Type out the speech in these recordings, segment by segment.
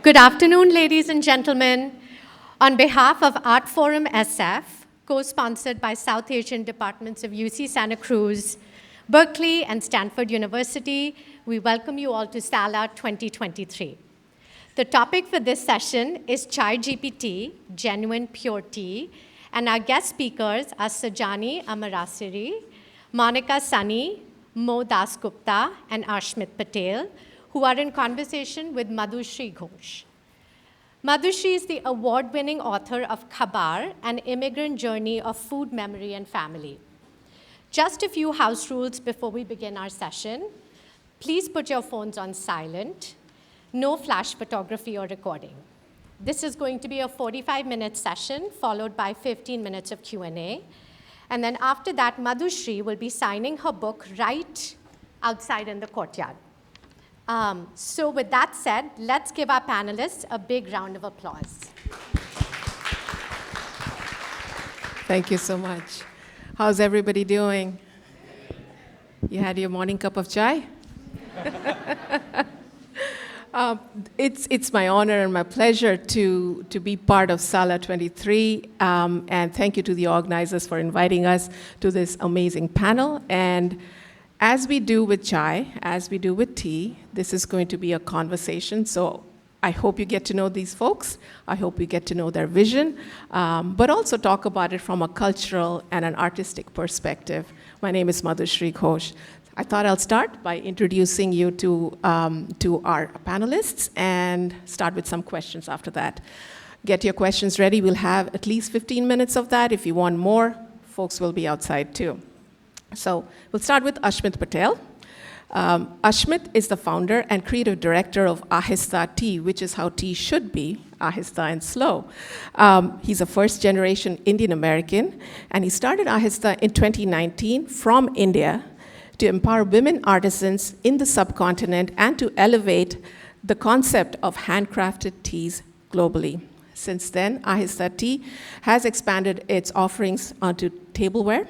Good afternoon, ladies and gentlemen. On behalf of Art Forum SF, co-sponsored by South Asian departments of UC Santa Cruz, Berkeley, and Stanford University, we welcome you all to SALA 2023. The topic for this session is Chai GPT, Genuine Pure Tea, and our guest speakers are Sajani Amarasiri, Monica Sunny, Mo Dasgupta, and Ashmit Patel, who are in conversation with Madhushri Ghosh. Madhushri is the award-winning author of Khabar, an immigrant journey of food, memory, and family. Just a few house rules before we begin our session. Please put your phones on silent. No flash photography or recording. This is going to be a 45-minute session, followed by 15 minutes of Q&A. And then after that, Madhushri will be signing her book right outside in the courtyard. So with that said, let's give our panelists a big round of applause. Thank you so much. How's everybody doing? You had your morning cup of chai? It's my honor and my pleasure to be part of SALA 23, and thank you to the organizers for inviting us to this amazing panel. And as we do with chai, as we do with tea, this is going to be a conversation. So I hope you get to know these folks. I hope you get to know their vision, but also talk about it from a cultural and an artistic perspective. My name is Madhushri Ghosh. I thought I'll start by introducing you to our panelists and start with some questions after that. Get your questions ready. We'll have at least 15 minutes of that. If you want more, folks will be outside too. So we'll start with Ashmit Patel. Ashmit is the founder and creative director of Ahista Tea, which is how tea should be, Ahista and slow. He's a first-generation Indian American, and he started Ahista in 2019 from India to empower women artisans in the subcontinent and to elevate the concept of handcrafted teas globally. Since then, Ahista Tea has expanded its offerings onto tableware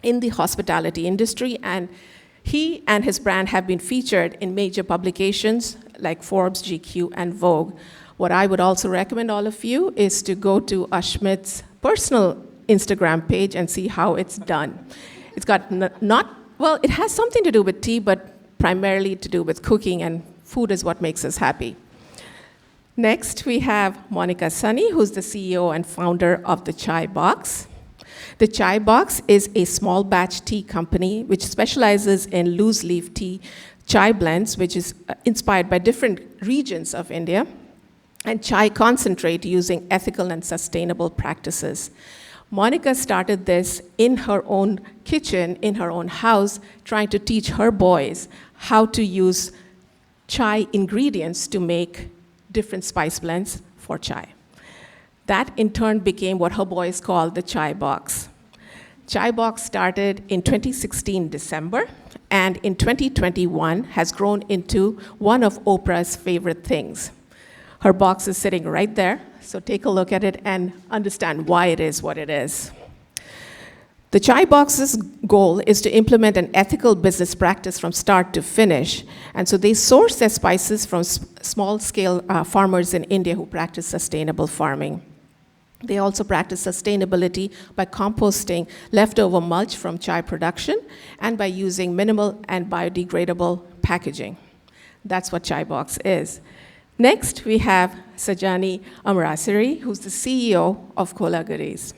in the hospitality industry, and he and his brand have been featured in major publications like Forbes, GQ, and Vogue. What I would also recommend all of you is to go to Ashmit's personal Instagram page and see how it's done. It's got well, it has something to do with tea, but primarily to do with cooking, and food is what makes us happy. Next, we have Monica Sunny, who's the CEO and founder of the Chai Box. The Chai Box is a small batch tea company which specializes in loose leaf tea chai blends, which is inspired by different regions of India, and chai concentrate using ethical and sustainable practices. Monica started this in her own kitchen, in her own house, trying to teach her boys how to use chai ingredients to make different spice blends for chai. That in turn became what her boys called the Chai Box. Chai Box started in 2016 December, and in 2021 has grown into one of Oprah's favorite things. Her box is sitting right there, so take a look at it and understand why it is what it is. The Chai Box's goal is to implement an ethical business practice from start to finish, and so they source their spices from small-scale farmers in India who practice sustainable farming. They also practice sustainability by composting leftover mulch from chai production and by using minimal and biodegradable packaging. That's what Chai Box is. Next, we have Sajani Amarasiri, who's the CEO of Cola Goodies.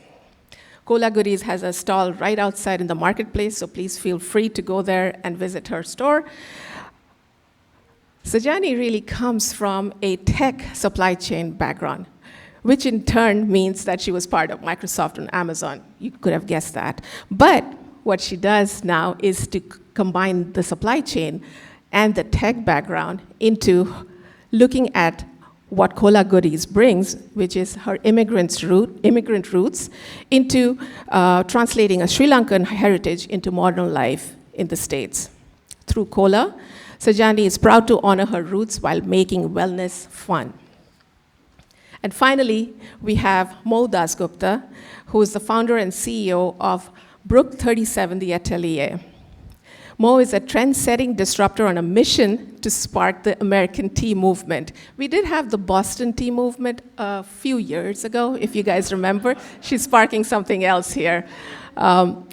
Cola Goodies has a stall right outside in the marketplace, so please feel free to go there and visit her store. Sajani really comes from a tech supply chain background, which in turn means that she was part of Microsoft and Amazon. You could have guessed that. But what she does now is to combine the supply chain and the tech background into looking at what Cola Goodies brings, which is her immigrant roots, into translating a Sri Lankan heritage into modern life in the States. Through Cola, Sajani is proud to honor her roots while making wellness fun. And finally, we have Mo Dasgupta, who is the founder and CEO of Brook 37, the Atelier. Mo is a trend-setting disruptor on a mission to spark the American tea movement. We did have the Boston tea movement a few years ago, if you guys remember. She's sparking something else here.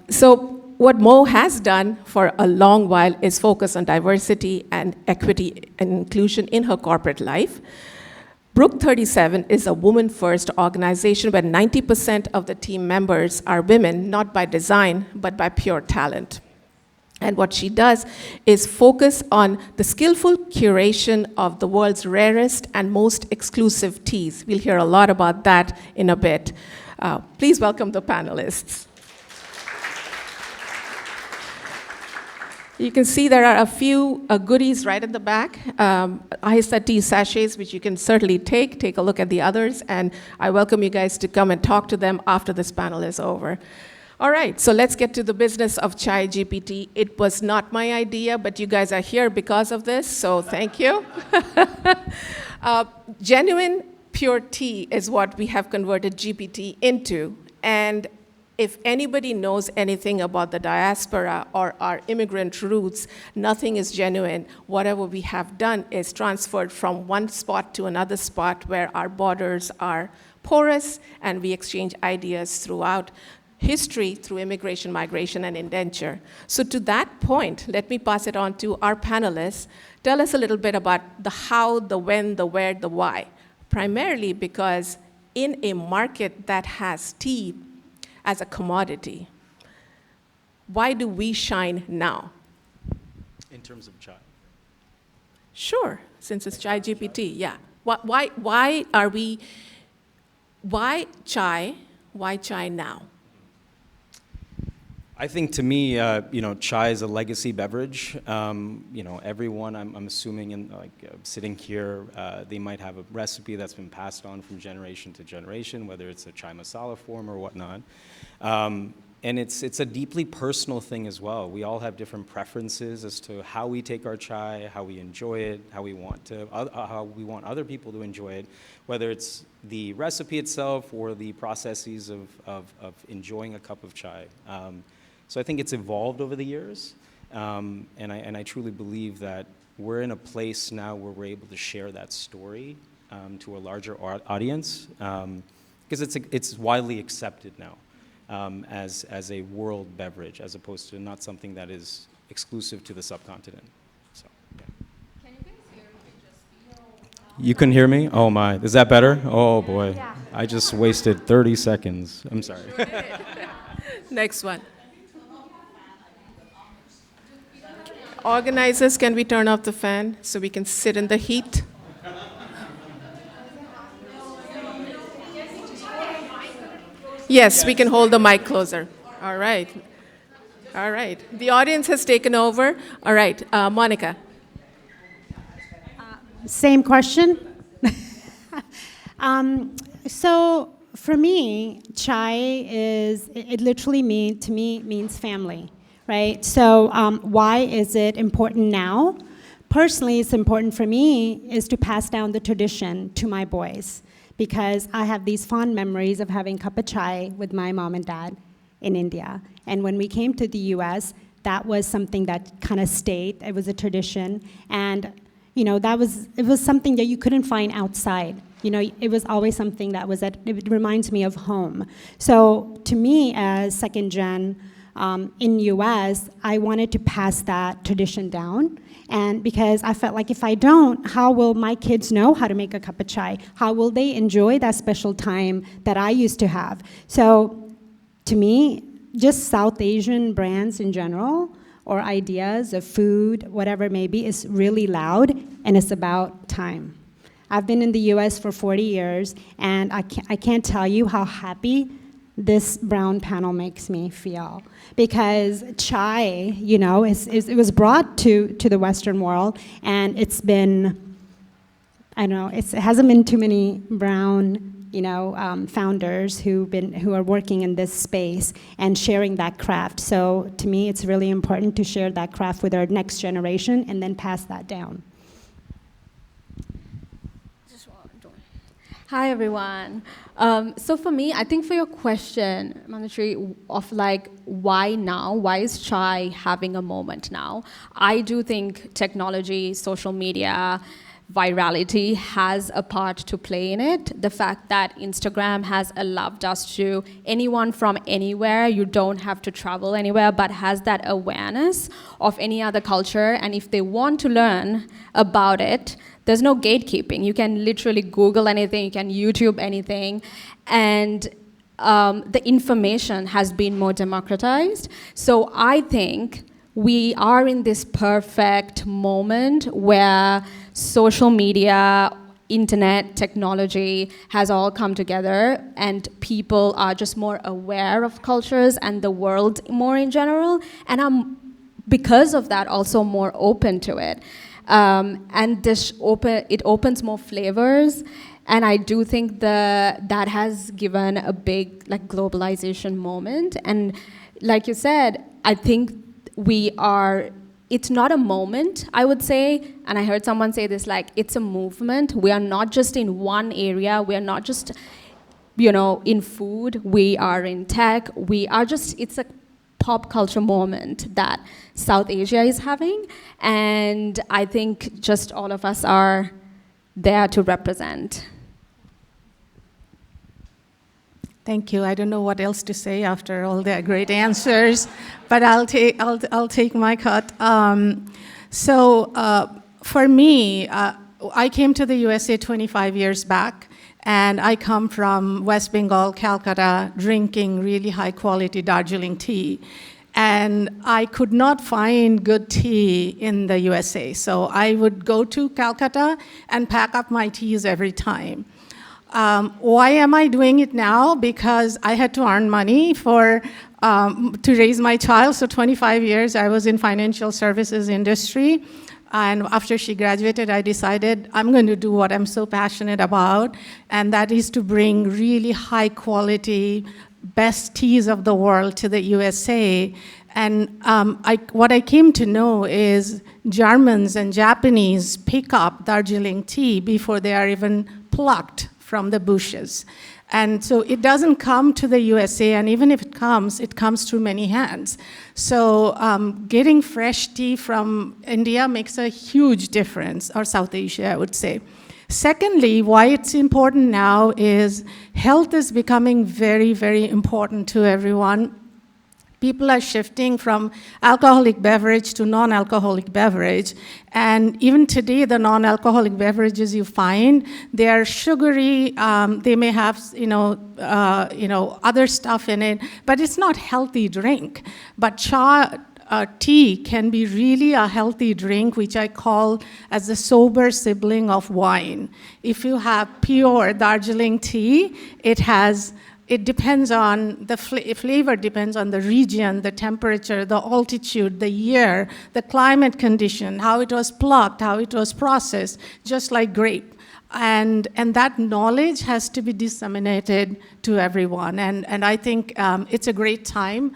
So what Mo has done for a long while is focus on diversity and equity and inclusion in her corporate life. Brook 37 is a woman-first organization where 90% of the team members are women, not by design, but by pure talent. And what she does is focus on the skillful curation of the world's rarest and most exclusive teas. We'll hear a lot about that in a bit. Please welcome the panelists. You can see there are a few goodies right at the back. Ahista tea sachets, which you can certainly take a look at the others, and I welcome you guys to come and talk to them after this panel is over. All right, so let's get to the business of Chai GPT. It was not my idea, but you guys are here because of this, so thank you. Genuine pure tea is what we have converted GPT into, and if anybody knows anything about the diaspora or our immigrant roots, nothing is genuine. Whatever we have done is transferred from one spot to another spot where our borders are porous and we exchange ideas throughout history through immigration, migration, and indenture. So to that point, let me pass it on to our panelists. Tell us a little bit about the how, the when, the where, the why. Primarily because in a market that has tea as a commodity, why do we shine now? In terms of chai? Sure, since it's Chai GPT, yeah. Why chai now? I think to me, chai is a legacy beverage. Everyone, I'm assuming, sitting here, they might have a recipe that's been passed on from generation to generation, whether it's a chai masala form or whatnot. And it's a deeply personal thing as well. We all have different preferences as to how we take our chai, how we enjoy it, how we want other people to enjoy it, whether it's the recipe itself or the processes of enjoying a cup of chai. So I think it's evolved over the years, and I truly believe that we're in a place now where we're able to share that story to a larger audience, because it's widely accepted now as a world beverage, as opposed to not something that is exclusive to the subcontinent. So, yeah. Can you guys hear me? You can hear me? Oh my, is that better? Oh boy, yeah. I just wasted 30 seconds. I'm sorry. Next one. Organizers, can we turn off the fan so we can sit in the heat? Yes, we can hold the mic closer. All right. All right. The audience has taken over. All right. Monica. Same question. So for me, chai it literally means family, right? So why is it important now? Personally, it's important for me is to pass down the tradition to my boys, because I have these fond memories of having a cup of chai with my mom and dad in India. And when we came to the US, that was something that kind of stayed. It was a tradition. And it was something that you couldn't find outside. It was always something that it reminds me of home. So to me, as second gen in US, I wanted to pass that tradition down. And because I felt like if I don't, how will my kids know how to make a cup of chai? How will they enjoy that special time that I used to have? So to me, just South Asian brands in general, or ideas of food, whatever it may be, is really loud, and it's about time. I've been in the US for 40 years, and I can't tell you how happy this brown panel makes me feel. Because chai, it was brought to the Western world, and it's been, it hasn't been too many brown founders who are working in this space and sharing that craft. So to me, it's really important to share that craft with our next generation and then pass that down. Hi, everyone. So for me, I think for your question, Manashri, of like, why now? Why is chai having a moment now? I do think technology, social media, virality has a part to play in it. The fact that Instagram has allowed us to, anyone from anywhere, you don't have to travel anywhere, but has that awareness of any other culture. And if they want to learn about it, there's no gatekeeping. You can literally Google anything, you can YouTube anything, and the information has been more democratized. So I think we are in this perfect moment where social media, internet, technology has all come together, and people are just more aware of cultures and the world more in general, and I'm, because of that, also more open to it. And it opens more flavors, and I do think that has given a big like globalization moment. And like you said, I think it's not a moment, I would say, and I heard someone say this, like, it's a movement. We are not just in one area, we are not just, in food, we are in tech, it's a pop culture moment that South Asia is having, and I think just all of us are there to represent. Thank you. I don't know what else to say after all the great answers, but I'll take my cut. For me, I came to the USA 25 years back, and I come from West Bengal, Calcutta, drinking really high quality Darjeeling tea. And I could not find good tea in the USA. So I would go to Calcutta and pack up my teas every time. Why am I doing it now? Because I had to earn money to raise my child. So 25 years I was in financial services industry. And after she graduated, I decided I'm going to do what I'm so passionate about, and that is to bring really high quality, best teas of the world to the USA. And what I came to know is Germans and Japanese pick up Darjeeling tea before they are even plucked from the bushes. And so it doesn't come to the USA, and even if it comes through many hands. So getting fresh tea from India makes a huge difference, or South Asia, I would say. Secondly, why it's important now is health is becoming very, very important to everyone. People are shifting from alcoholic beverage to non-alcoholic beverage. And even today, the non-alcoholic beverages you find, they are sugary, they may have other stuff in it, but it's not healthy drink. But tea can be really a healthy drink, which I call as the sober sibling of wine. If you have pure Darjeeling tea, it depends on the flavor depends on the region, the temperature, the altitude, the year, the climate condition, how it was plucked, how it was processed, just like grape. And that knowledge has to be disseminated to everyone. And I think it's a great time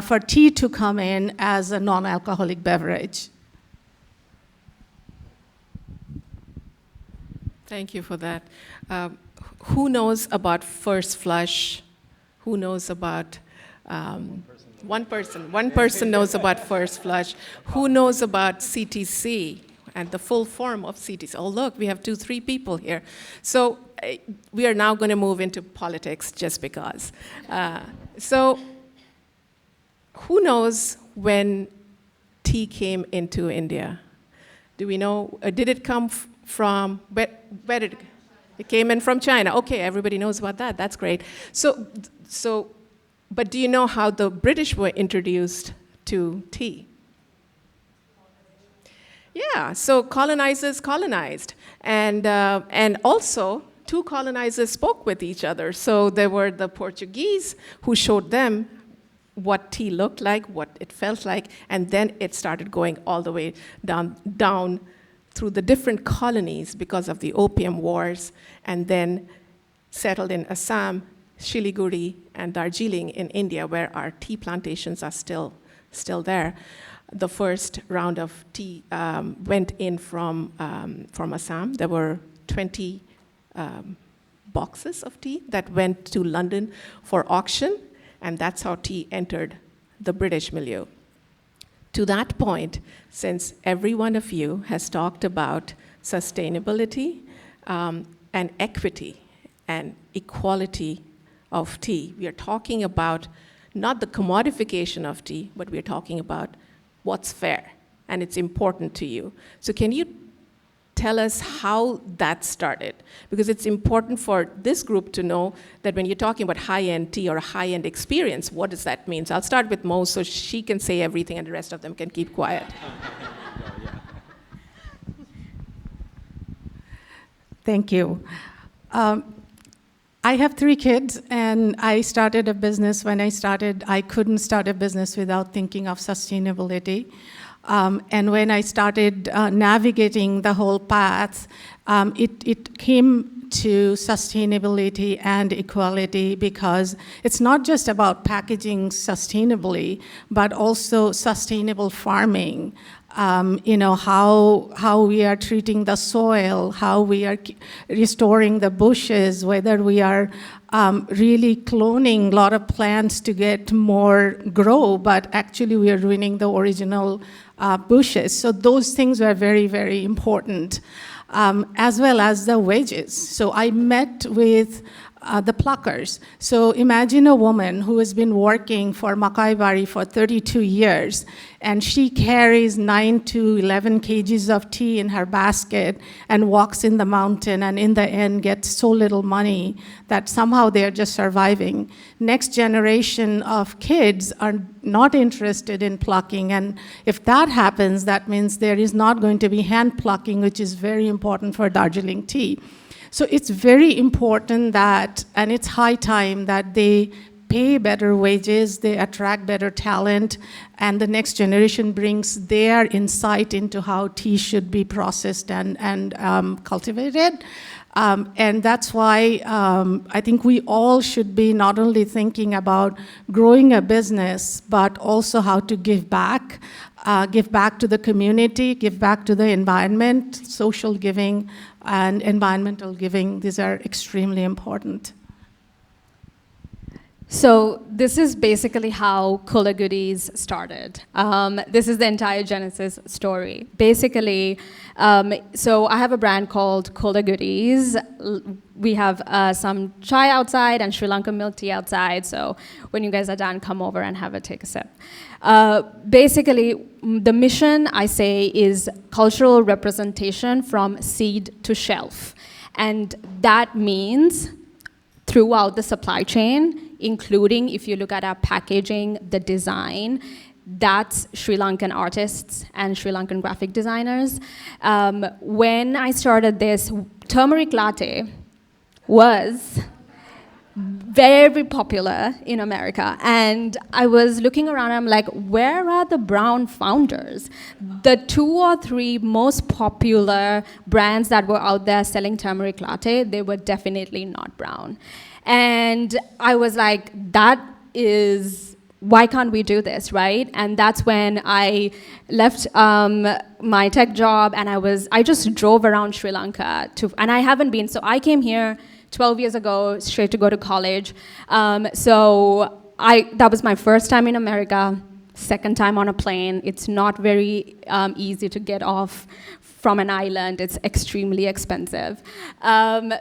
for tea to come in as a non-alcoholic beverage. Thank you for that. Who knows about first flush? Who knows about one person knows about first flush. Who knows about CTC and the full form of CTC? Oh, look, we have 3 people here. So we are now going to move into politics just because. So who knows when tea came into India? Do we know? Did it come from, where did it come? It came in from China. Okay, everybody knows about that. That's great. So, but do you know how the British were introduced to tea? Yeah, so colonizers colonized. And also, 2 colonizers spoke with each other. So there were the Portuguese who showed them what tea looked like, what it felt like, and then it started going all the way down through the different colonies because of the opium wars, and then settled in Assam, Siliguri, and Darjeeling in India, where our tea plantations are still there. The first round of tea went in from Assam. There were 20 boxes of tea that went to London for auction, and that's how tea entered the British milieu. To that point, since every one of you has talked about sustainability and equity and equality of tea, we are talking about not the commodification of tea, but we're talking about what's fair, and it's important to you. So can you tell us how that started? Because it's important for this group to know that when you're talking about high-end tea or a high-end experience, what does that mean? So I'll start with Mo so she can say everything and the rest of them can keep quiet. Thank you. I have 3 kids, and I started a business. When I couldn't start a business without thinking of sustainability. And when I started navigating the whole path, it came to sustainability and equality, because it's not just about packaging sustainably, but also sustainable farming. How we are treating the soil, how we are restoring the bushes, whether we are really cloning a lot of plants to get more grow, but actually we are ruining the original bushes. So those things were very, very important, as well as the wages. So I met with the pluckers. So imagine a woman who has been working for Makai Bari for 32 years, and she carries 9 to 11 kgs of tea in her basket and walks in the mountain, and in the end gets so little money that somehow they're just surviving. Next generation of kids are not interested in plucking, and if that happens, that means there is not going to be hand plucking, which is very important for Darjeeling tea. So it's very important that, and it's high time that they pay better wages, they attract better talent, and the next generation brings their insight into how tea should be processed and cultivated. And that's why I think we all should be not only thinking about growing a business, but also how to give back to the community, give back to the environment. Social giving and environmental giving, these are extremely important. So this is basically how Cola Goodies started. This is the entire Genesis story. Basically, so I have a brand called Cola Goodies. We have some chai outside and Sri Lankan milk tea outside. So when you guys are done, come over and take a sip. Basically, the mission, I say, is cultural representation from seed to shelf. And that means throughout the supply chain, including if you look at our packaging, the design, that's Sri Lankan artists and Sri Lankan graphic designers. When I started this, turmeric latte was very popular in America. And I was looking around, I'm like, where are the brown founders? The 2 or 3 most popular brands that were out there selling turmeric latte, they were definitely not brown. And I was like, why can't we do this, right? And that's when I left my tech job, and I just drove around Sri Lanka and I haven't been, so I came here 12 years ago, straight to go to college. So that was my first time in America, second time on a plane. It's not very easy to get off from an island. It's extremely expensive.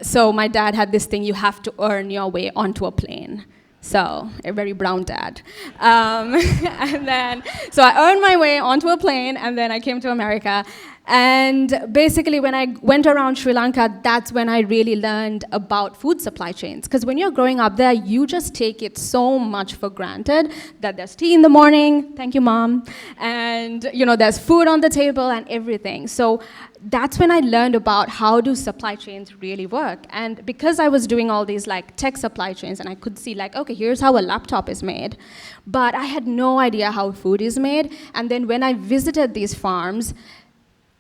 So my dad had this thing, you have to earn your way onto a plane. So, a very brown dad. And then, so I earned my way onto a plane, and then I came to America. And basically, when I went around Sri Lanka, that's when I really learned about food supply chains. Because when you're growing up there, you just take it so much for granted that there's tea in the morning, thank you, Mom, and there's food on the table and everything. So that's when I learned about how do supply chains really work. And because I was doing all these tech supply chains, and I could see okay, here's how a laptop is made, but I had no idea how food is made. And then when I visited these farms,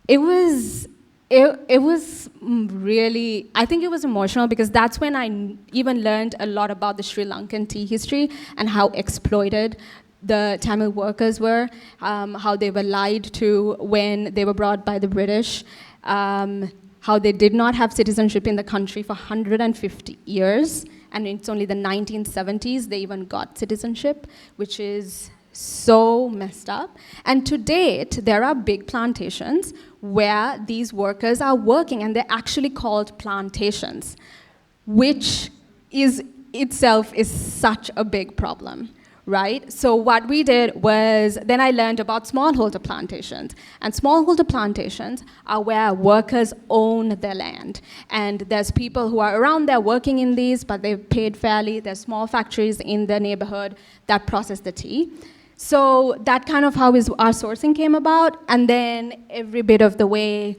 it was really, I think it was emotional, because that's when I even learned a lot about the Sri Lankan tea history and how exploited the Tamil workers were, how they were lied to when they were brought by the British, how they did not have citizenship in the country for 150 years, and it's only the 1970s they even got citizenship, which is so messed up. And to date, there are big plantations where these workers are working, and they're actually called plantations, which is itself is such a big problem, right? So what we did was, then I learned about smallholder plantations. And smallholder plantations are where workers own their land. And there's people who are around there working in these, but they're paid fairly. There's small factories in the neighborhood that process the tea. So that kind of how our sourcing came about. And then every bit of the way,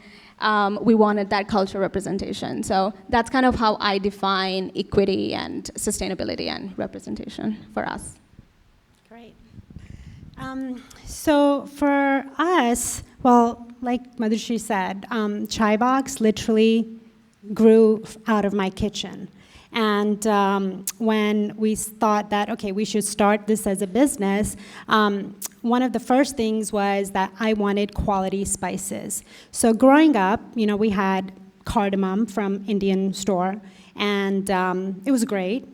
we wanted that cultural representation. So that's kind of how I define equity and sustainability and representation for us. Great. So for us, well, like Madhushri said, Chai Box literally grew out of my kitchen. And when we thought that, okay, we should start this as a business, one of the first things was that I wanted quality spices. So growing up, you know, we had cardamom from Indian store, and it was great.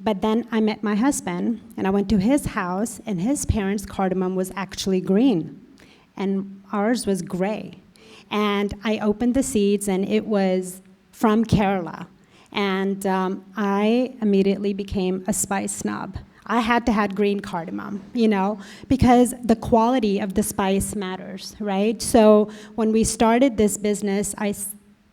But then I met my husband, and I went to his house, and his parents' cardamom was actually green, and ours was gray. And I opened the seeds, and it was from Kerala. And I immediately became a spice snob. I had to have green cardamom, you know, because the quality of the spice matters, right? So when we started this business, I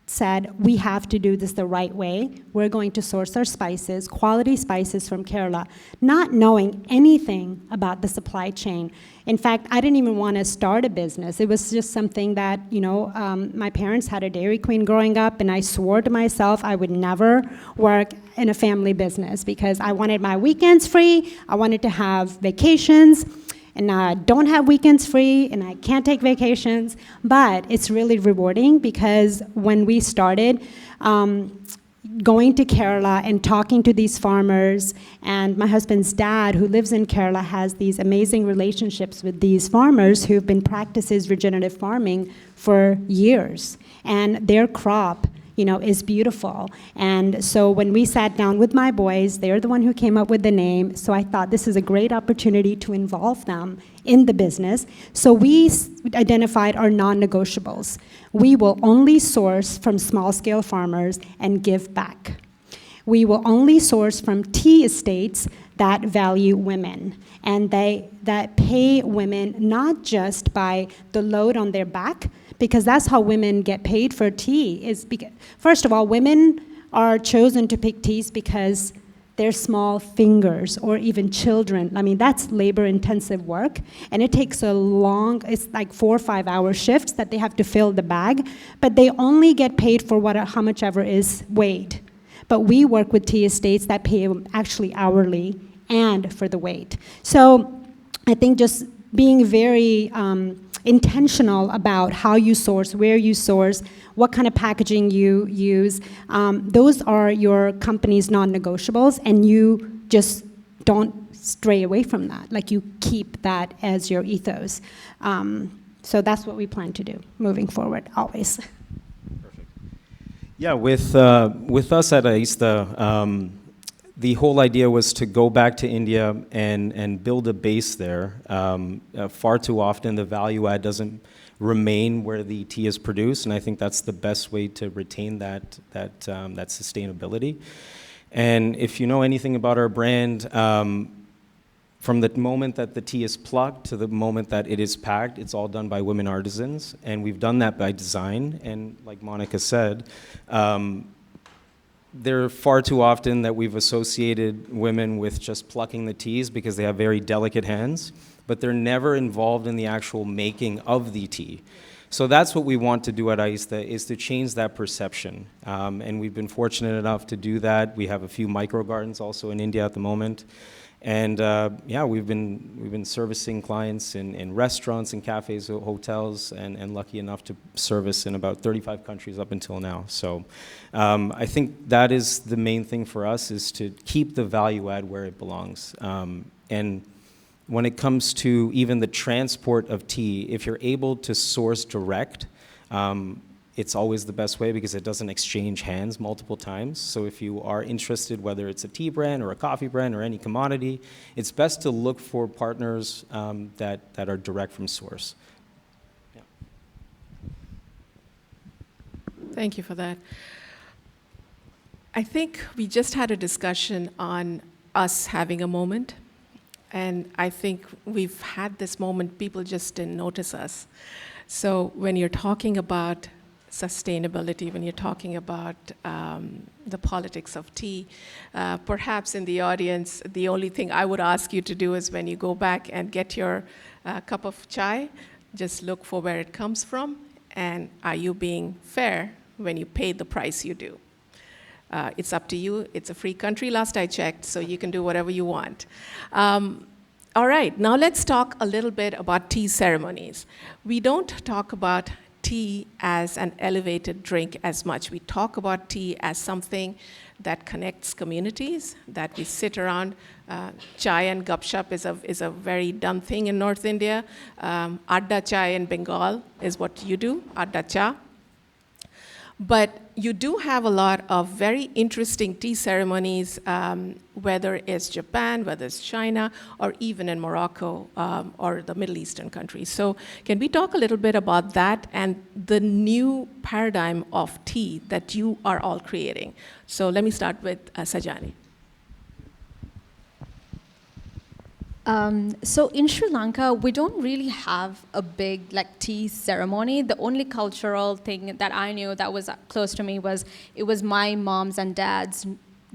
said, we have to do this the right way. We're going to source our spices, quality spices from Kerala, not knowing anything about the supply chain. In fact, I didn't even want to start a business. It was just something that, you know, my parents had a Dairy Queen growing up, and I swore to myself I would never work in a family business because I wanted my weekends free, I wanted to have vacations, and now I don't have weekends free, and I can't take vacations, but it's really rewarding because when we started going to Kerala and talking to these farmers, and my husband's dad, who lives in Kerala, has these amazing relationships with these farmers who've been practicing regenerative farming for years, and their crop, you know, is beautiful. And so when we sat down with my boys, they're the one who came up with the name, so I thought this is a great opportunity to involve them in the business. So we identified our non-negotiables. We will only source from small-scale farmers and give back. We will only source from tea estates that value women, and that pay women not just by the load on their back, because that's how women get paid for tea. First of all, women are chosen to pick teas because they're small fingers, or even children. I mean, that's labor-intensive work, and it takes it's like 4 or 5 hour shifts that they have to fill the bag, but they only get paid for how much ever is weighed. But we work with tea estates that pay actually hourly and for the weight. So I think just being very intentional about how you source, where you source, what kind of packaging you use. Those are your company's non-negotiables, and you just don't stray away from that. Like, you keep that as your ethos. So that's what we plan to do moving forward, always. Perfect. Yeah, with us at Ahista, the whole idea was to go back to India and build a base there. Far too often, the value add doesn't remain where the tea is produced, and I think that's the best way to retain that sustainability. And if you know anything about our brand, from the moment that the tea is plucked to the moment that it is packed, it's all done by women artisans, and we've done that by design. And like Monica said, there are far too often that we've associated women with just plucking the teas because they have very delicate hands, but they're never involved in the actual making of the tea. So that's what we want to do at Ahista, is to change that perception. And we've been fortunate enough to do that. We have a few micro gardens also in India at the moment. And yeah, we've been servicing clients in restaurants and cafes, hotels, and lucky enough to service in about 35 countries up until now. So I think that is the main thing for us, is to keep the value add where it belongs. And when it comes to even the transport of tea, if you're able to source direct, it's always the best way because it doesn't exchange hands multiple times. So if you are interested, whether it's a tea brand or a coffee brand or any commodity, it's best to look for partners that are direct from source. Yeah. Thank you for that. I think we just had a discussion on us having a moment. And I think we've had this moment, people just didn't notice us. So when you're talking about sustainability, when you're talking about the politics of tea, perhaps in the audience, the only thing I would ask you to do is when you go back and get your cup of chai, just look for where it comes from, and are you being fair when you pay the price you do? It's up to you. It's a free country, last I checked, so you can do whatever you want. All right, now let's talk a little bit about tea ceremonies. We don't talk about tea as an elevated drink as much. We talk about tea as something that connects communities, that we sit around. Chai and gupshup is a very done thing in North India. Adda chai in Bengal is what you do, adda cha. But you do have a lot of very interesting tea ceremonies, whether it's Japan, whether it's China, or even in Morocco or the Middle Eastern countries. So can we talk a little bit about that and the new paradigm of tea that you are all creating? So let me start with Sajani. So in Sri Lanka, we don't really have a big tea ceremony. The only cultural thing that I knew that was close to me was it was my mom's and dad's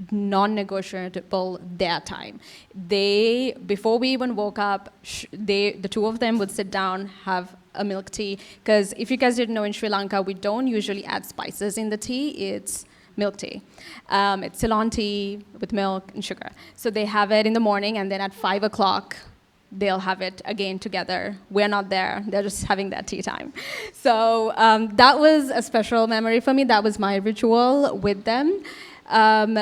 non-negotiable their time. They, before we even woke up, the two of them would sit down, have a milk tea. Because if you guys didn't know, in Sri Lanka, we don't usually add spices in the tea. It's milk tea. It's Ceylon tea with milk and sugar. So they have it in the morning, and then at 5 o'clock, they'll have it again together. We're not there. They're just having that tea time. So that was a special memory for me. That was my ritual with them. And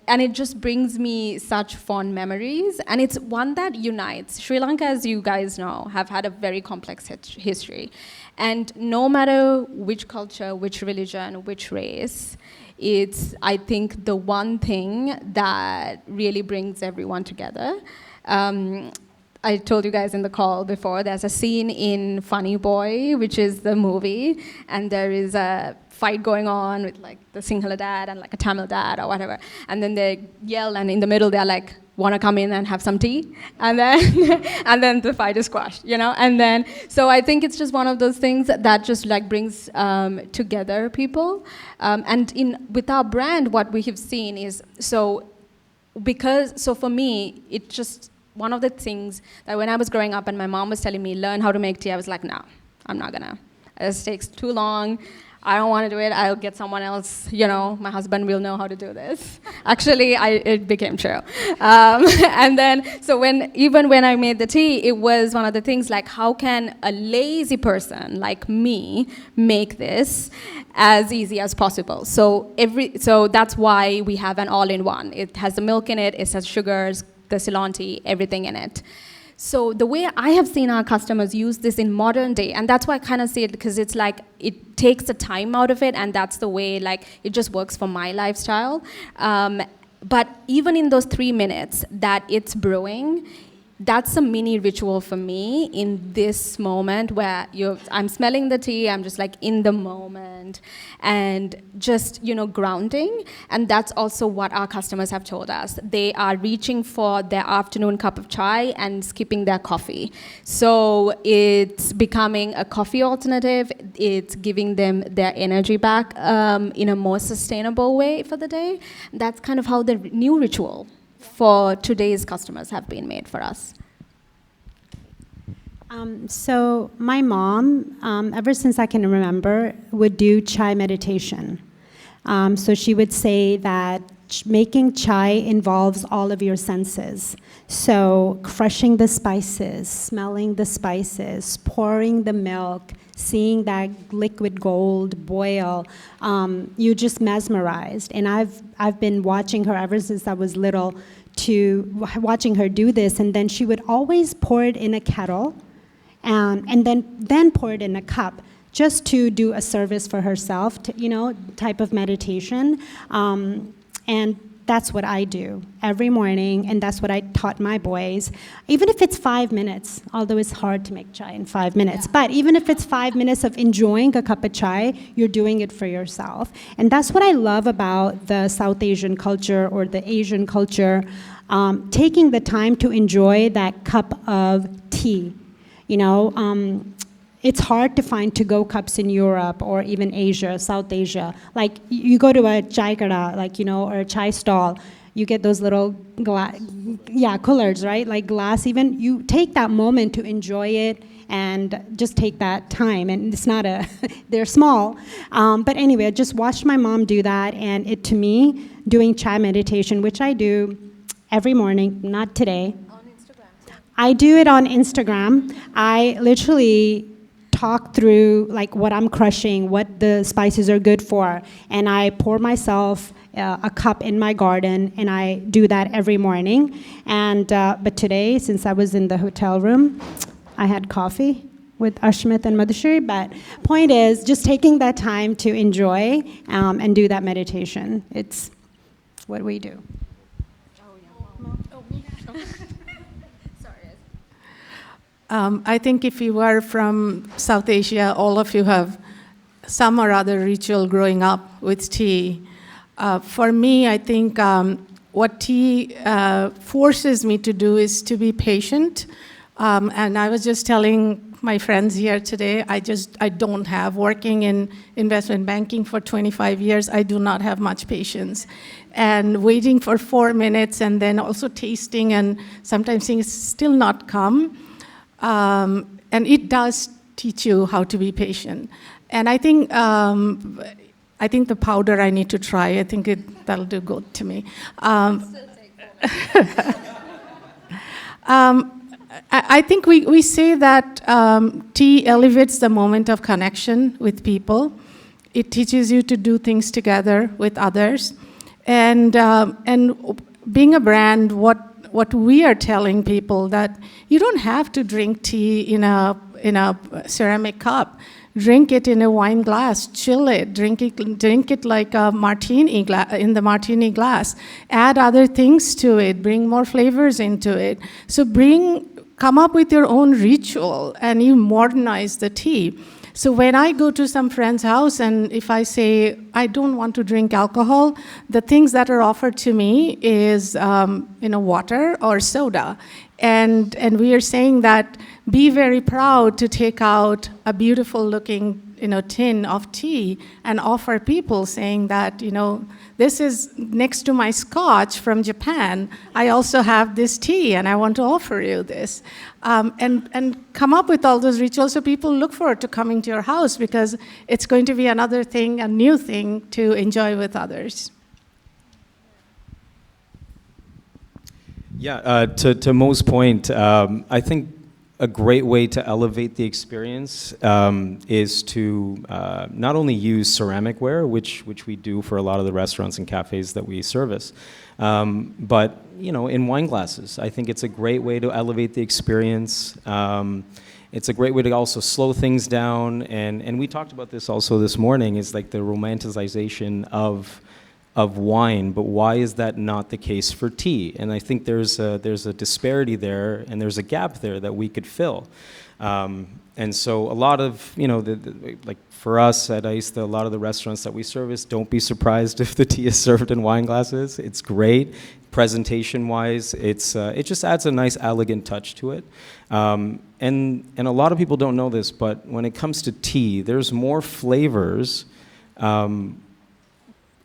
it just brings me such fond memories. And it's one that unites. Sri Lanka, as you guys know, have had a very complex history. And no matter which culture, which religion, which race, it's, I think, the one thing that really brings everyone together. I told you guys in the call before, there's a scene in Funny Boy, which is the movie, and there is a fight going on with the Sinhala dad and a Tamil dad or whatever. And then they yell, and in the middle they're like, want to come in and have some tea? And then and then the fight is squashed, And then, so I think it's just one of those things that just brings together people. And with our brand, what we have seen is, so for me, it just, one of the things that when I was growing up and my mom was telling me, learn how to make tea, I was like, no, I'm not gonna. This takes too long. I don't want to do it. I'll get someone else, my husband will know how to do this. Actually, it became true. And then, so even when I made the tea, it was one of the things how can a lazy person like me make this as easy as possible? So that's why we have an all-in-one. It has the milk in it, it has sugars, the Ceylon tea, everything in it. So the way I have seen our customers use this in modern day, and that's why I kind of say it, because it's it takes the time out of it, and that's the way it just works for my lifestyle. But even in those 3 minutes that it's brewing, that's a mini ritual for me in this moment where I'm smelling the tea, I'm just in the moment and just, grounding. And that's also what our customers have told us. They are reaching for their afternoon cup of chai and skipping their coffee. So it's becoming a coffee alternative. It's giving them their energy back in a more sustainable way for the day. That's kind of how the new ritual for today's customers have been made for us. So my mom, ever since I can remember, would do chai meditation. So she would say that making chai involves all of your senses. So crushing the spices, smelling the spices, pouring the milk, seeing that liquid gold boil, you just mesmerized. And I've been watching her ever since I was little, watching her do this, and then she would always pour it in a kettle, and then pour it in a cup. just to do a service for herself, type of meditation. And that's what I do every morning, and that's what I taught my boys. Even if it's 5 minutes, although it's hard to make chai in 5 minutes, but even if it's 5 minutes of enjoying a cup of chai, you're doing it for yourself. And that's what I love about the South Asian culture or the Asian culture, taking the time to enjoy that cup of tea. It's hard to find to-go cups in Europe or even Asia, South Asia. Like, you go to a chai kada, or a chai stall, you get those little coolers, right? Like glass even. You take that moment to enjoy it and just take that time. And it's not they're small. But anyway, I just watched my mom do that, and to me, doing chai meditation, which I do every morning, not today. On Instagram. I do it on Instagram. I literally talk through what I'm crushing, what the spices are good for, and I pour myself a cup in my garden, and I do that every morning. And but today, since I was in the hotel room, I had coffee with Ashmit and Madhuri. But point is, just taking that time to enjoy and do that meditation. It's what we do. I think if you are from South Asia, all of you have some or other ritual growing up with tea. For me, I think what tea forces me to do is to be patient. And I was just telling my friends here today, I don't have, working in investment banking for 25 years, I do not have much patience. And waiting for 4 minutes and then also tasting and sometimes things still not come. And it does teach you how to be patient. And I think the powder I need to try. I think that'll do good to me. I think we say that tea elevates the moment of connection with people. It teaches you to do things together with others. And being a brand, what we are telling people that you don't have to drink tea in a ceramic cup. Drink it in a wine glass, chill it, drink it like a martini in the martini glass. Add other things to it, bring more flavors into it. So come up with your own ritual, and you modernize the tea. So when I go to some friend's house, and if I say I don't want to drink alcohol, the things that are offered to me is water or soda. And we are saying that be very proud to take out a beautiful looking tin of tea and offer people, saying that this is next to my scotch from Japan. I also have this tea and I want to offer you this. And come up with all those rituals so people look forward to coming to your house, because it's going to be another thing, a new thing to enjoy with others. Yeah, to Mo's point, I think a great way to elevate the experience is to not only use ceramic ware, which we do for a lot of the restaurants and cafes that we service, but in wine glasses. I think it's a great way to elevate the experience. It's a great way to also slow things down, and we talked about this also this morning, is like the romanticization of wine, but why is that not the case for tea? And I think there's a disparity there, and there's a gap there that we could fill. And so a lot of, like for us at Ahista, a lot of the restaurants that we service, don't be surprised if the tea is served in wine glasses. It's great. Presentation-wise, it just adds a nice, elegant touch to it. And a lot of people don't know this, but when it comes to tea, there's more flavors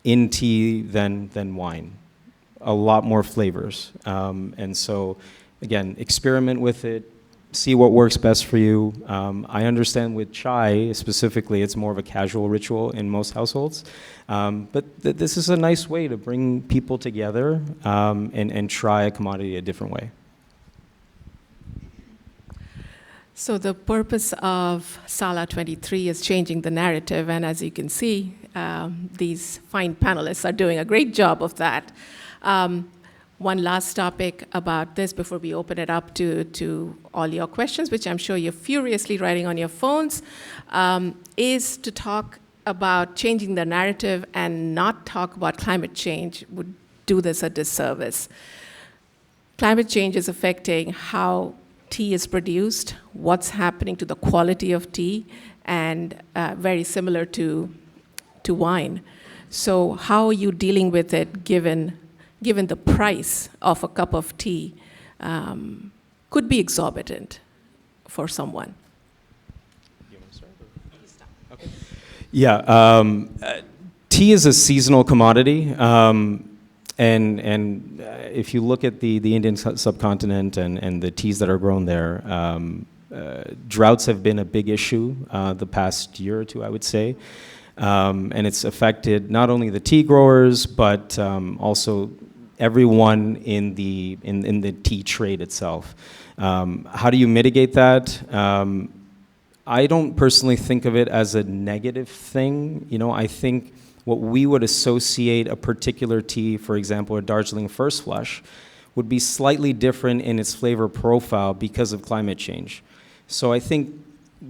in tea than wine. A lot more flavors. And so, again, experiment with it, see what works best for you. I understand with chai specifically, it's more of a casual ritual in most households. But this is a nice way to bring people together and try a commodity a different way. So the purpose of Sala 23 is changing the narrative, and as you can see, these fine panelists are doing a great job of that. one last topic about this before we open it up to all your questions, which I'm sure you're furiously writing on your phones, is to talk about changing the narrative and not talk about climate change would do this a disservice. Climate change is affecting how tea is produced, what's happening to the quality of tea, and very similar to wine. So how are you dealing with it given the price of a cup of tea could be exorbitant for someone? You want to start? Okay. Yeah, tea is a seasonal commodity. And if you look at the Indian subcontinent and the teas that are grown there, droughts have been a big issue the past year or two, I would say. And it's affected not only the tea growers, but also everyone in the tea trade itself. How do you mitigate that? I don't personally think of it as a negative thing. You know, I think what we would associate a particular tea, for example, a Darjeeling First Flush, would be slightly different in its flavor profile because of climate change. So I think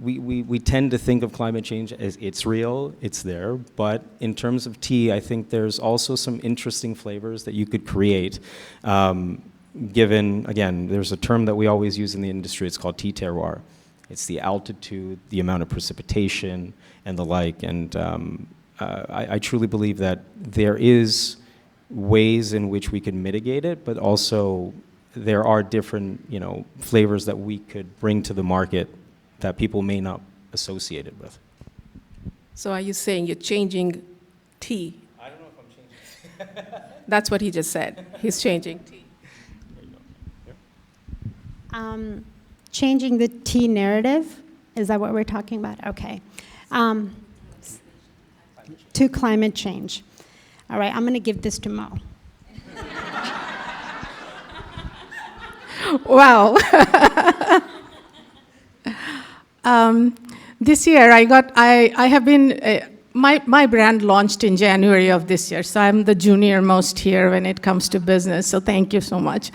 we tend to think of climate change as it's real, it's there, but in terms of tea, I think there's also some interesting flavors that you could create. Given, again, there's a term that we always use in the industry, it's called tea terroir. It's the altitude, the amount of precipitation, and the like, and I truly believe that there is ways in which we can mitigate it, but also there are different, flavors that we could bring to the market that people may not associate it with. So are you saying you're changing tea? I don't know if I'm changing. That's what he just said. He's changing tea. There you go. Yep. Changing the tea narrative, is that what we're talking about? Okay. To climate change. All right, I'm going to give this to Mo. Wow. This year I have been, my brand launched in January of this year, so I'm the junior most here when it comes to business, so thank you so much.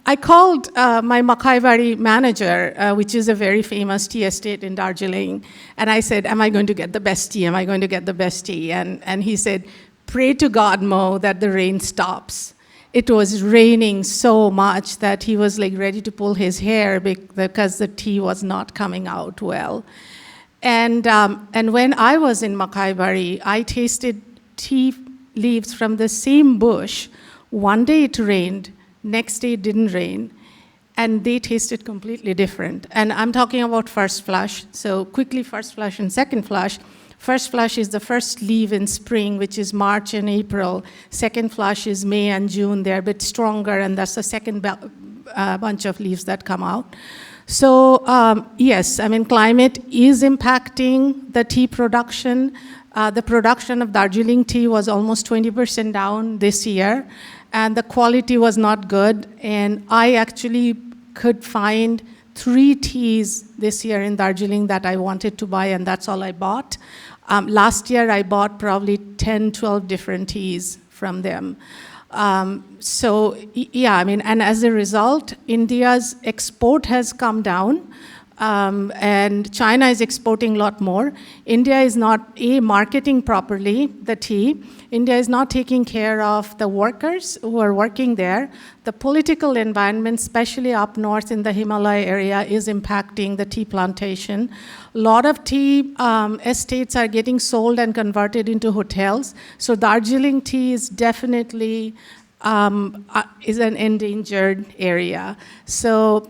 I called my Makaibari manager, which is a very famous tea estate in Darjeeling, and I said, am I going to get the best tea? Am I going to get the best tea? And he said, pray to God, Mo, that the rain stops. It was raining so much that he was like ready to pull his hair because the tea was not coming out well. And when I was in Makaibari, I tasted tea leaves from the same bush. One day it rained, next day it didn't rain, and they tasted completely different. And I'm talking about first flush, so quickly first flush and second flush. First flush is the first leaf in spring, which is March and April. Second flush is May and June. They're a bit stronger, and that's the second bunch of leaves that come out. So yes, I mean, climate is impacting the tea production. The production of Darjeeling tea was almost 20% down this year, and the quality was not good. And I actually could find 3 teas this year in Darjeeling that I wanted to buy, and that's all I bought. Last year, I bought probably 10, 12 different teas from them. So, yeah, I mean, and as a result, India's export has come down, and China is exporting a lot more. India is not marketing properly the tea. India is not taking care of the workers who are working there. The political environment, especially up north in the Himalaya area, is impacting the tea plantation. A lot of tea estates are getting sold and converted into hotels. So Darjeeling tea is definitely is an endangered area. So,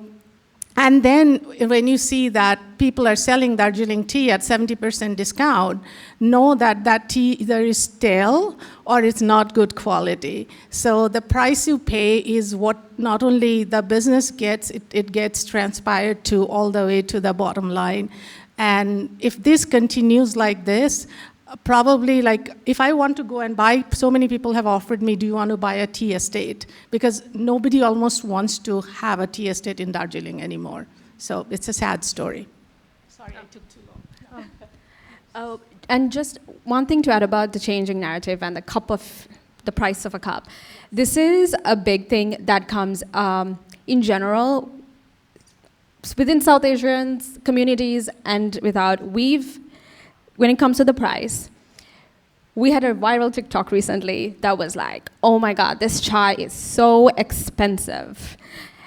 and then when you see that people are selling Darjeeling tea at 70% discount, know that that tea either is stale or it's not good quality. So the price you pay is what not only the business gets, it gets transpired to all the way to the bottom line. And if this continues like this, probably like if I want to go and buy, so many people have offered me, do you want to buy a tea estate? Because nobody almost wants to have a tea estate in Darjeeling anymore. So it's a sad story. Sorry, I took too long. And just one thing to add about the changing narrative and the price of a cup. This is a big thing that comes in general within South Asian communities and when it comes to the price. We had a viral TikTok recently that was like, oh my God, this chai is so expensive.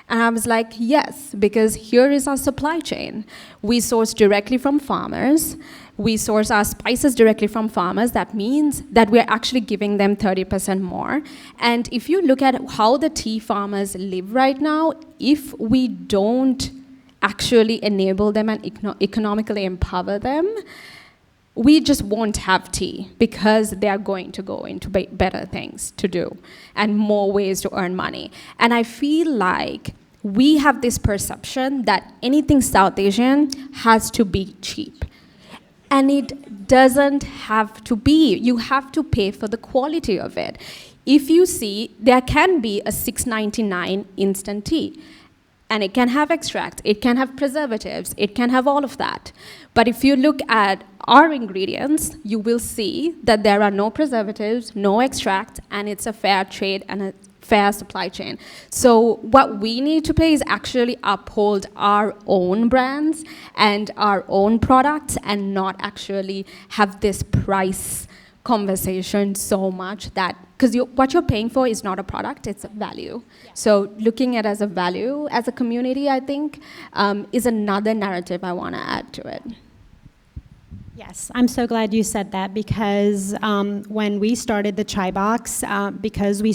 And I was like, yes, because here is our supply chain. We source directly from farmers. We source our spices directly from farmers. That means that we're actually giving them 30% more. And if you look at how the tea farmers live right now, if we don't actually enable them and economically empower them, we just won't have tea because they are going to go into better things to do and more ways to earn money. And I feel like we have this perception that anything South Asian has to be cheap. And it doesn't have to be. You have to pay for the quality of it. If you see, there can be a $6.99 instant tea. And it can have extract, it can have preservatives, it can have all of that. But if you look at our ingredients, you will see that there are no preservatives, no extract, and it's a fair trade and a fair supply chain. So what we need to pay is actually uphold our own brands and our own products and not actually have this price conversation so much that, because what you're paying for is not a product, it's a value. Yeah. So looking at it as a value, as a community, I think, is another narrative I want to add to it. Yes, I'm so glad you said that because when we started the chai box, because we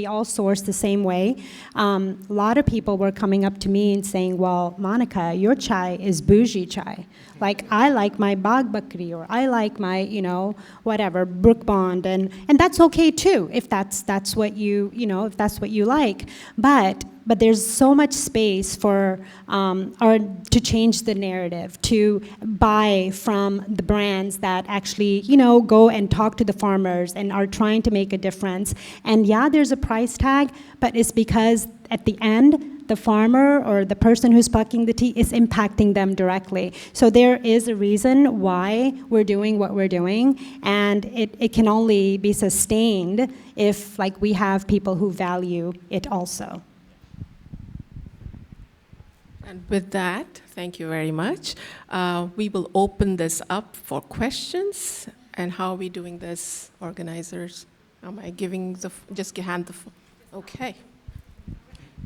all source the same way, a lot of people were coming up to me and saying, well, Monica, your chai is bougie chai. Like, I like my Bagh Bakri, or I like my, whatever, Brook Bond, and that's okay too, if that's what you like. But there's so much space for to change the narrative, to buy from the brands that actually, go and talk to the farmers and are trying to make a difference. And yeah, there's a price tag, but it's because at the end, the farmer or the person who's plucking the tea is impacting them directly. So there is a reason why we're doing what we're doing, and it can only be sustained if we have people who value it also. And with that, thank you very much. We will open this up for questions. And how are we doing this, organizers? Am I giving just hand the phone? Okay.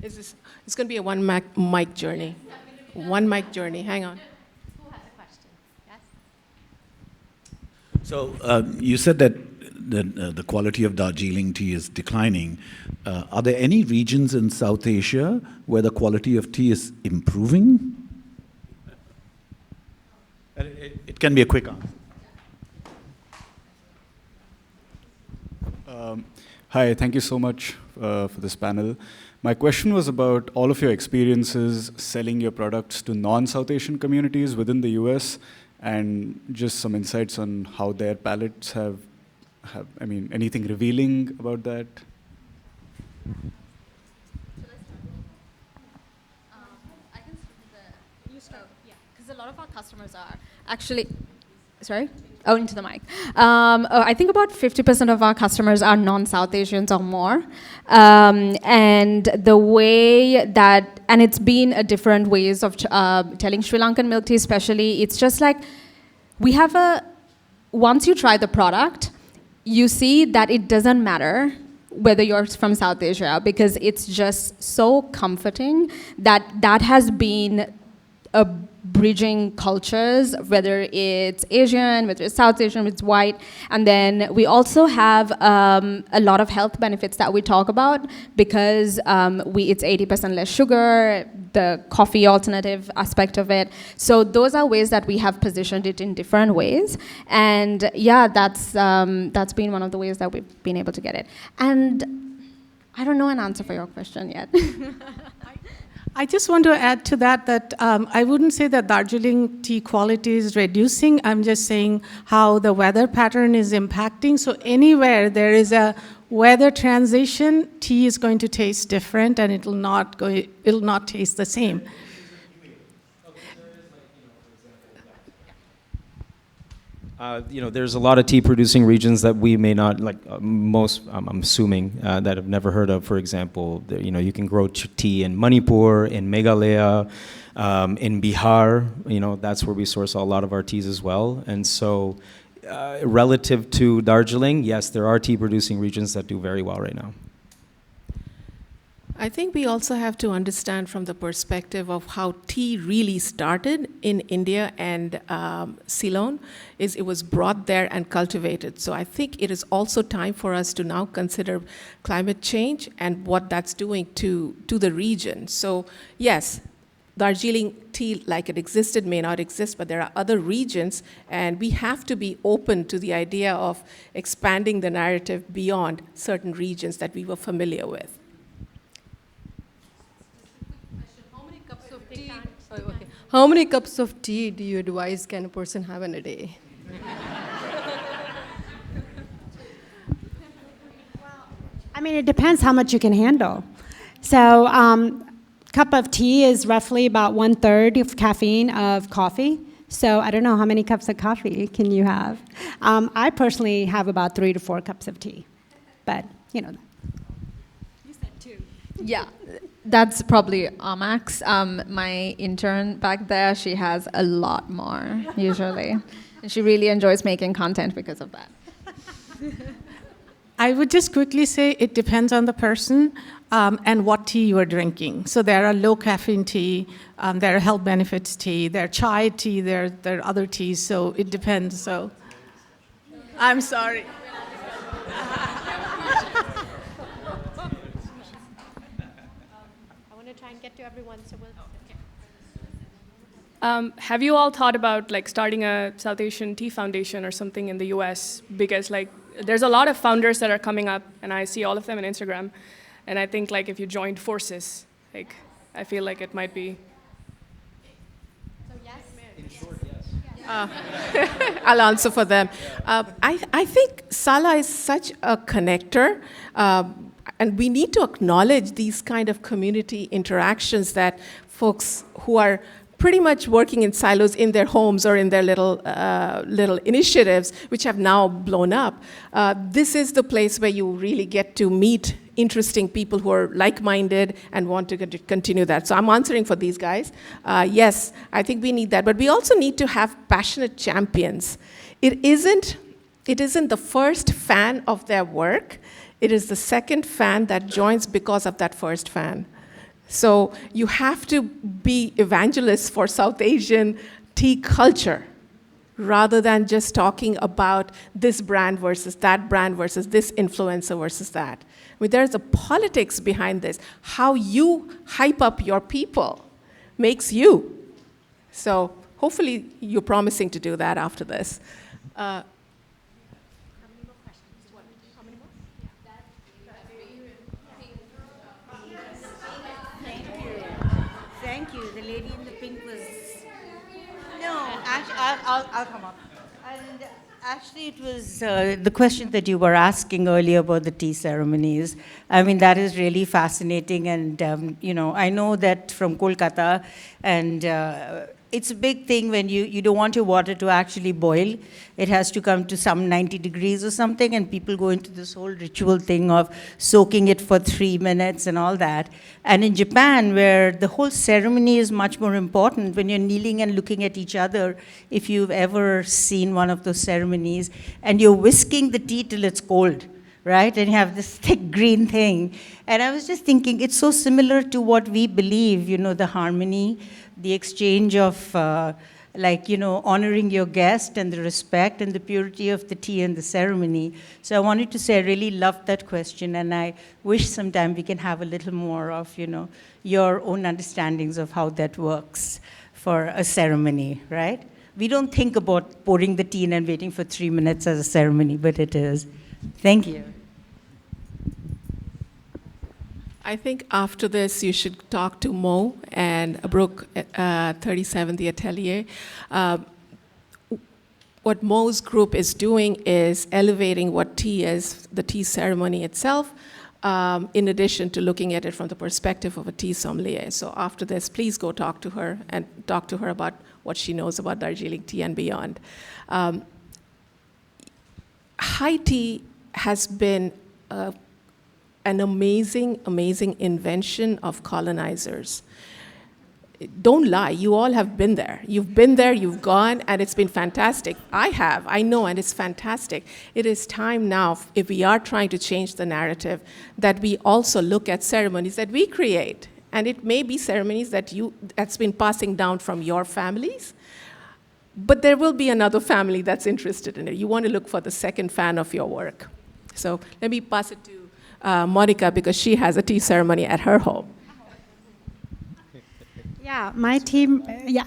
It's going to be a one mic journey. One mic journey. Hang on. Who has a question? Yes? So you said that the quality of Darjeeling tea is declining. Are there any regions in South Asia where the quality of tea is improving? It can be a quick answer. Hi, thank you so much for this panel. My question was about all of your experiences selling your products to non-South Asian communities within the US, and just some insights on how their palates have anything revealing about that? I can start because a lot of our customers are actually, sorry? Oh, into the mic. I think about 50% of our customers are non-South Asians or more. And the way that, and it's been a different ways of telling Sri Lankan milk tea especially, it's just like, once you try the product, you see that it doesn't matter whether you're from South Asia, because it's just so comforting that has been a bridging cultures, whether it's Asian, whether it's South Asian, it's white. And then we also have a lot of health benefits that we talk about, because it's 80% less sugar, the coffee alternative aspect of it. So those are ways that we have positioned it in different ways. And yeah, that's been one of the ways that we've been able to get it. And I don't know an answer for your question yet. I just want to add to that I wouldn't say that Darjeeling tea quality is reducing. I'm just saying how the weather pattern is impacting. So anywhere there is a weather transition, tea is going to taste different, and it'll not taste the same. There's a lot of tea-producing regions that we may not, like most, I'm assuming, that have never heard of. For example, you can grow tea in Manipur, in Meghalaya, in Bihar. That's where we source a lot of our teas as well. And so, relative to Darjeeling, yes, there are tea-producing regions that do very well right now. I think we also have to understand from the perspective of how tea really started in India and Ceylon, is it was brought there and cultivated. So I think it is also time for us to now consider climate change and what that's doing to the region. So yes, Darjeeling tea like it existed may not exist, but there are other regions, and we have to be open to the idea of expanding the narrative beyond certain regions that we were familiar with. How many cups of tea do you advise can a person have in a day? I mean, it depends how much you can handle. So, cup of tea is roughly about 1/3 of caffeine of coffee. So I don't know how many cups of coffee can you have. I personally have about 3 to 4 cups of tea, but You said 2. Yeah. That's probably our max. My intern back there, she has a lot more, usually. And she really enjoys making content because of that. I would just quickly say it depends on the person and what tea you are drinking. So there are low caffeine tea, there are health benefits tea, there are chai tea, there are other teas, so it depends. So I'm sorry. Try and get to everyone, so we'll... Have you all thought about starting a South Asian tea foundation or something in the US? Because there's a lot of founders that are coming up, and I see all of them on Instagram, and I think if you joined forces, I feel like it might be. So yes. In short, yes. I'll answer for them. I think Sala is such a connector. And we need to acknowledge these kind of community interactions that folks who are pretty much working in silos in their homes or in their little initiatives, which have now blown up. This is the place where you really get to meet interesting people who are like-minded and want to continue that. So I'm answering for these guys. Yes, I think we need that. But we also need to have passionate champions. It isn't the first fan of their work. It is the second fan that joins because of that first fan. So you have to be evangelists for South Asian tea culture rather than just talking about this brand versus this influencer versus that. I mean, there's a politics behind this. How you hype up your people makes you. So hopefully you're promising to do that after this. Thank you. The lady in the pink was... No, actually, I'll come up. And actually, it was the question that you were asking earlier about the tea ceremonies. I mean, that is really fascinating. And, I know that from Kolkata, and it's a big thing when you don't want your water to actually boil. It has to come to some 90 degrees or something, and people go into this whole ritual thing of soaking it for 3 minutes and all that. And in Japan, where the whole ceremony is much more important, when you're kneeling and looking at each other, if you've ever seen one of those ceremonies, and you're whisking the tea till it's cold, right? And you have this thick green thing. And I was just thinking, it's so similar to what we believe, the harmony, the exchange of, honoring your guest and the respect and the purity of the tea and the ceremony. So I wanted to say I really loved that question, and I wish sometime we can have a little more of, your own understandings of how that works for a ceremony, right? We don't think about pouring the tea in and waiting for 3 minutes as a ceremony, but it is. Thank you. I think after this, you should talk to Mo and Brooke, 37, the Atelier. What Mo's group is doing is elevating what tea is, the tea ceremony itself, in addition to looking at it from the perspective of a tea sommelier. So after this, please go talk to her and talk to her about what she knows about Darjeeling tea and beyond. high tea has been an amazing, amazing invention of colonizers. Don't lie, you all have been there. You've been there, you've gone, and it's been fantastic. I know, and it's fantastic. It is time now, if we are trying to change the narrative, that we also look at ceremonies that we create. And it may be ceremonies that's been passing down from your families, but there will be another family that's interested in it. You want to look for the second fan of your work. So let me pass it to Monica, because she has a tea ceremony at her home. Yeah, my team, yeah,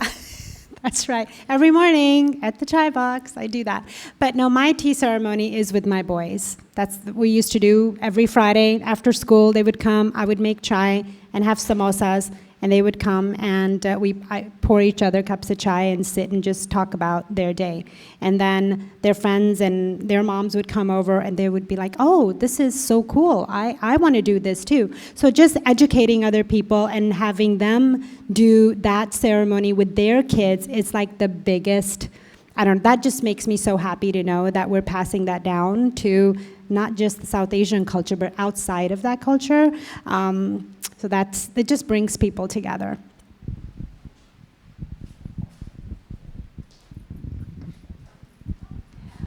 that's right. Every morning at the chai box, I do that. But no, my tea ceremony is with my boys. That's what we used to do every Friday after school. They would come, I would make chai and have samosas, and they would come, and I pour each other cups of chai and sit and just talk about their day. And then their friends and their moms would come over, and they would be like, oh, this is so cool. I want to do this too. So just educating other people and having them do that ceremony with their kids is like the biggest, that just makes me so happy to know that we're passing that down to not just the South Asian culture, but outside of that culture. So it just brings people together.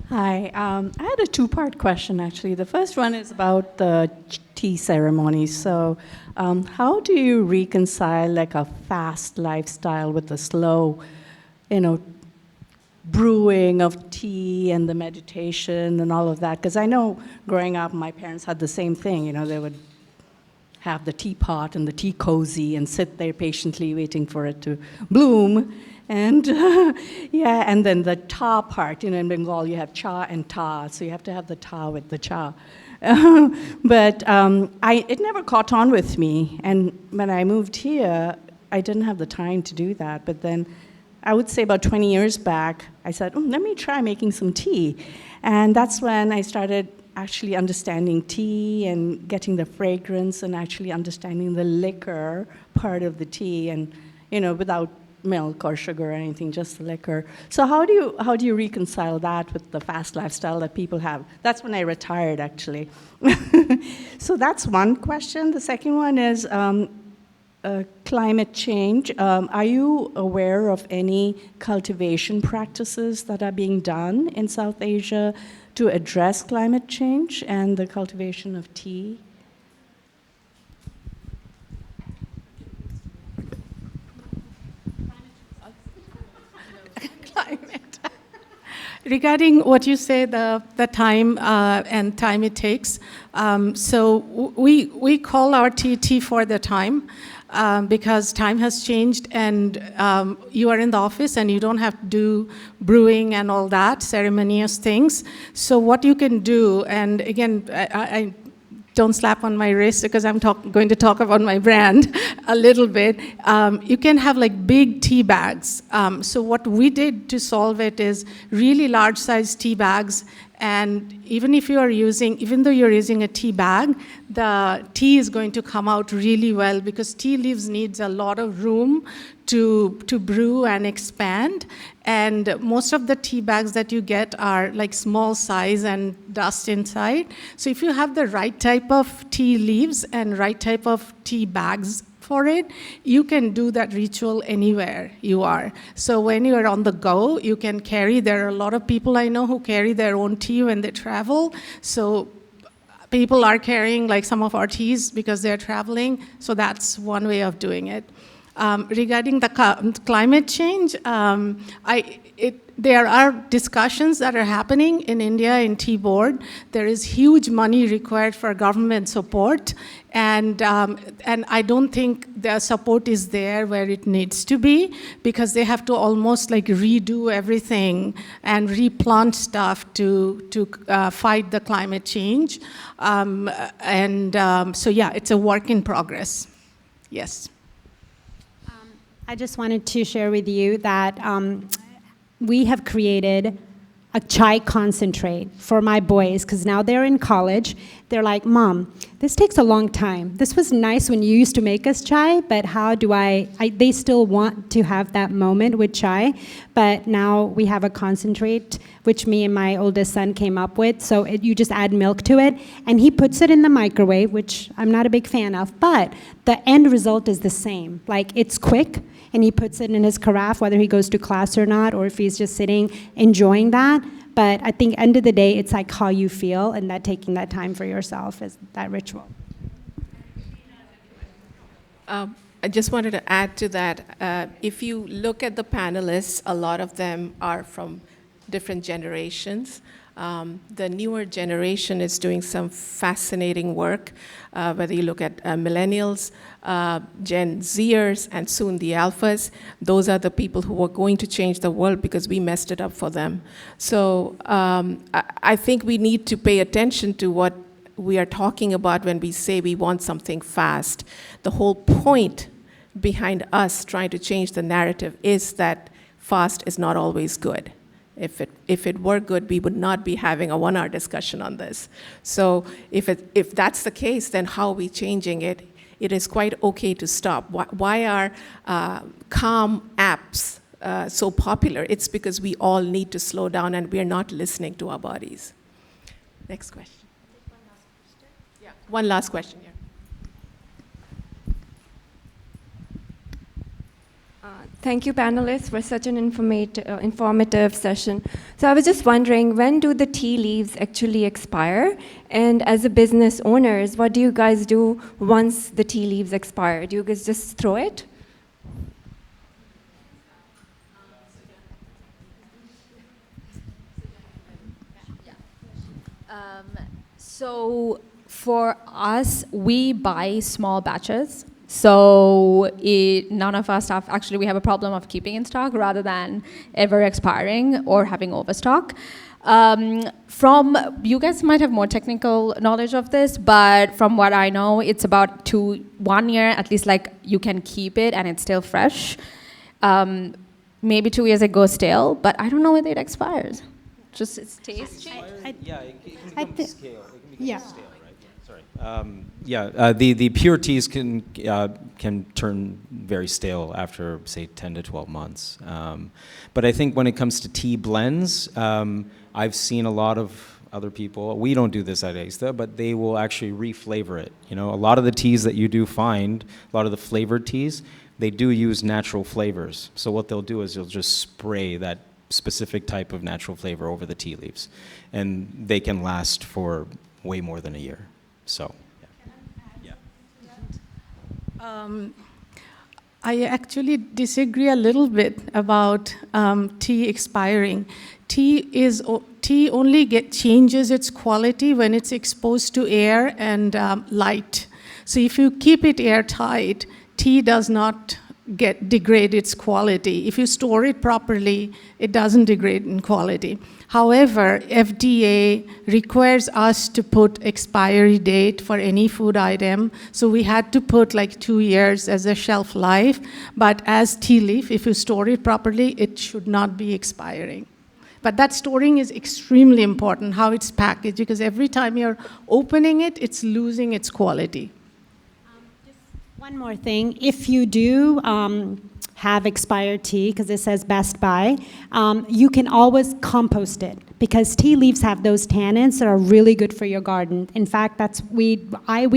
Hi, I had a two-part question, actually. The first one is about the tea ceremony. So how do you reconcile like a fast lifestyle with the slow, brewing of tea and the meditation and all of that? Because I know growing up, my parents had the same thing. They would have the teapot and the tea cozy and sit there patiently waiting for it to bloom. And and then the ta part, in Bengal you have cha and ta, so you have to have the ta with the cha. But it never caught on with me. And when I moved here, I didn't have the time to do that. But then I would say about 20 years back, I said, let me try making some tea. And that's when I started actually understanding tea and getting the fragrance and actually understanding the liquor part of the tea, and without milk or sugar or anything, just the liquor. So how do you reconcile that with the fast lifestyle that people have? That's when I retired, actually. So that's one question. The second one is climate change. Are you aware of any cultivation practices that are being done in South Asia to address climate change and the cultivation of tea? Climate. Regarding what you say, the time and time it takes, so we call our tea for the time. Because time has changed, and you are in the office and you don't have to do brewing and all that, ceremonious things. So what you can do, and again, I don't slap on my wrist because I'm going to talk about my brand a little bit. You can have like big tea bags. So what we did to solve it is really large size tea bags. And even though you're using a tea bag, the tea is going to come out really well, because tea leaves needs a lot of room to brew and expand. And most of the tea bags that you get are like small size and dust inside. So if you have the right type of tea leaves and right type of tea bags for it, you can do that ritual anywhere you are. So when you're on the go, you can carry. There are a lot of people I know who carry their own tea when they travel. So people are carrying like some of our teas because they're traveling. So that's one way of doing it. Regarding the climate change, there are discussions that are happening in India in Tea Board. There is huge money required for government support, and I don't think the support is there where it needs to be, because they have to almost like redo everything and replant stuff to fight the climate change. So yeah, it's a work in progress. Yes. I just wanted to share with you that we have created a chai concentrate for my boys, because now they're in college. They're like, Mom, this takes a long time. This was nice when you used to make us chai, but how do they still want to have that moment with chai, but now we have a concentrate, which me and my oldest son came up with, so you just add milk to it, and he puts it in the microwave, which I'm not a big fan of, but the end result is the same. Like, it's quick, and he puts it in his carafe, whether he goes to class or not, or if he's just sitting enjoying that. But I think end of the day, it's like how you feel, and that taking that time for yourself is that ritual. I just wanted to add to that. If you look at the panelists, a lot of them are from different generations. The newer generation is doing some fascinating work, whether you look at millennials, Gen Zers, and soon the alphas. Those are the people who are going to change the world because we messed it up for them. So I think we need to pay attention to what we are talking about when we say we want something fast. The whole point behind us trying to change the narrative is that fast is not always good. If it were good, we would not be having a 1-hour discussion on this. So if that's the case, then how are we changing it? It is quite okay to stop. Why are calm apps so popular? It's because we all need to slow down and we're not listening to our bodies. Next question. Yeah, one last question here. Thank you, panelists, for such an informative session. So I was just wondering, when do the tea leaves actually expire? And as a business owners, what do you guys do once the tea leaves expire? Do you guys just throw it? So for us, we buy small batches. So none of our stuff, actually we have a problem of keeping in stock rather than ever expiring or having overstock. You guys might have more technical knowledge of this, but from what I know, it's about 1 year, at least, like you can keep it and it's still fresh. Maybe 2 years it goes stale, but I don't know whether it expires. Just it stays changed. Yeah, it can become stale. It can become stale. Sorry. The pure teas can turn very stale after, say, 10 to 12 months. But I think when it comes to tea blends, I've seen a lot of other people, we don't do this at Ahista, but they will actually reflavor it. You know, a lot of the teas that you do find, a lot of the flavored teas, they do use natural flavors. So what they'll do is they'll just spray that specific type of natural flavor over the tea leaves. And they can last for way more than a year. So, yeah. I actually disagree a little bit about tea expiring. Tea only changes its quality when it's exposed to air and light. So if you keep it airtight, tea does not degrade its quality. If you store it properly, it doesn't degrade in quality. However, FDA requires us to put expiry date for any food item. So we had to put like 2 years as a shelf life. But as tea leaf, if you store it properly, it should not be expiring. But that storing is extremely important, how it's packaged, because every time you're opening it, it's losing its quality. One more thing, if you do have expired tea, because it says best by, you can always compost it, because tea leaves have those tannins that are really good for your garden. In fact, we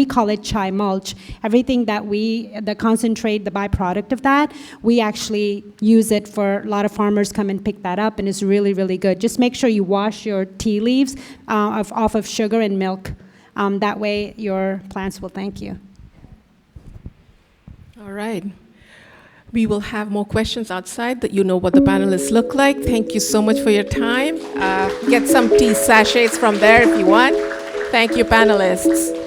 call it chai mulch. Everything that the concentrate, the byproduct of that, we actually use it for, a lot of farmers come and pick that up, and it's really, really good. Just make sure you wash your tea leaves off of sugar and milk. That way your plants will thank you. All right. We will have more questions outside, that you know what the panelists look like. Thank you so much for your time. Get some tea sachets from there if you want. Thank you, panelists.